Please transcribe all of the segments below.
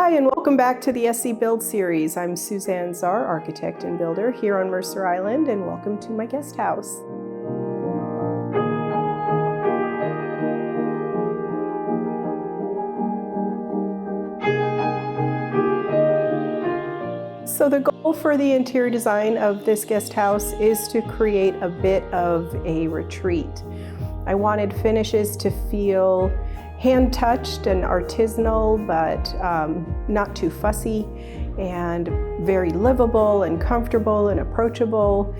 Hi, and welcome back to the SC Build series. I'm Suzanne Czar, architect and builder here on Mercer Island, and welcome to my guest house. So the goal for the interior design of this guest house is to create a bit of a retreat. I wanted finishes to feel hand-touched and artisanal, but not too fussy, and very livable and comfortable and approachable.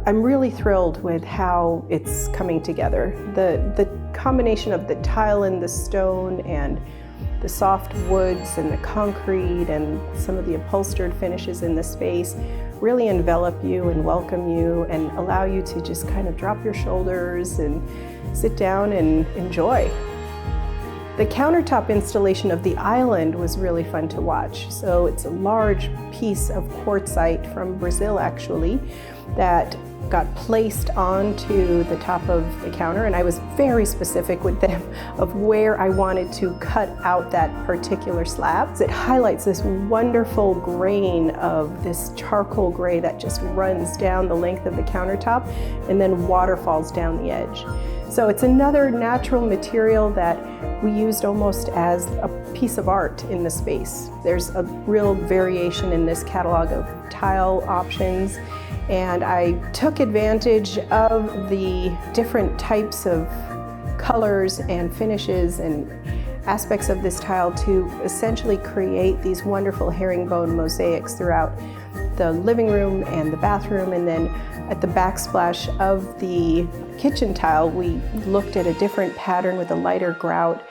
I'm really thrilled with how it's coming together. The combination of the tile and the stone and the soft woods and the concrete and some of the upholstered finishes in the space really envelop you and welcome you and allow you to just kind of drop your shoulders and sit down and enjoy. The countertop installation of the island was really fun to watch. So it's a large piece of quartzite from Brazil, actually, that got placed onto the top of the counter, and I was very specific with them of where I wanted to cut out that particular slab. It highlights this wonderful grain of this charcoal gray that just runs down the length of the countertop and then waterfalls down the edge. So it's another natural material that we used almost as a piece of art in the space. There's a real variation in this catalog of tile options, and I took advantage of the different types of colors and finishes and aspects of this tile to essentially create these wonderful herringbone mosaics throughout the living room and the bathroom. And then at the backsplash of the kitchen tile, we looked at a different pattern with a lighter grout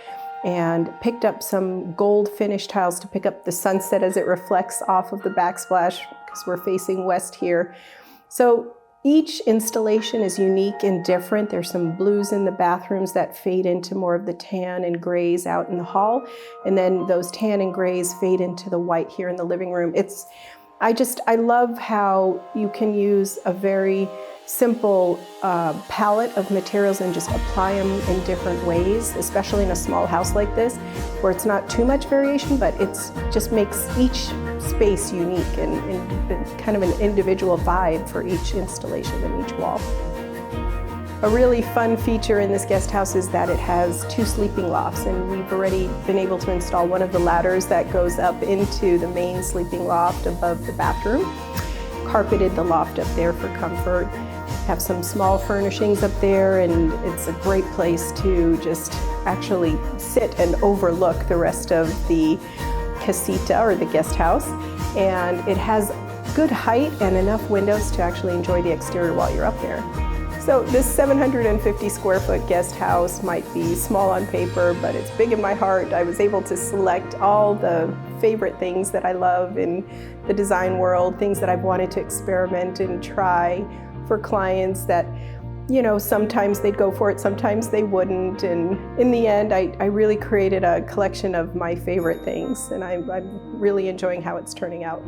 and picked up some gold finish tiles to pick up the sunset as it reflects off of the backsplash, because we're facing west here. So each installation is unique and different. There's some blues in the bathrooms that fade into more of the tan and grays out in the hall. And then those tan and grays fade into the white here in the living room. I love how you can use a very simple palette of materials and just apply them in different ways, especially in a small house like this, where it's not too much variation, but it just makes each space unique and kind of an individual vibe for each installation and each wall. A really fun feature in this guest house is that it has 2 sleeping lofts, and we've already been able to install one of the ladders that goes up into the main sleeping loft above the bathroom. Carpeted the loft up there for comfort. Have some small furnishings up there, and it's a great place to just actually sit and overlook the rest of the casita or the guest house. And it has good height and enough windows to actually enjoy the exterior while you're up there. So this 750 square foot guest house might be small on paper, but it's big in my heart. I was able to select all the favorite things that I love in the design world, things that I've wanted to experiment and try for clients that, you know, sometimes they'd go for it, sometimes they wouldn't. And in the end, I really created a collection of my favorite things, and I'm really enjoying how it's turning out.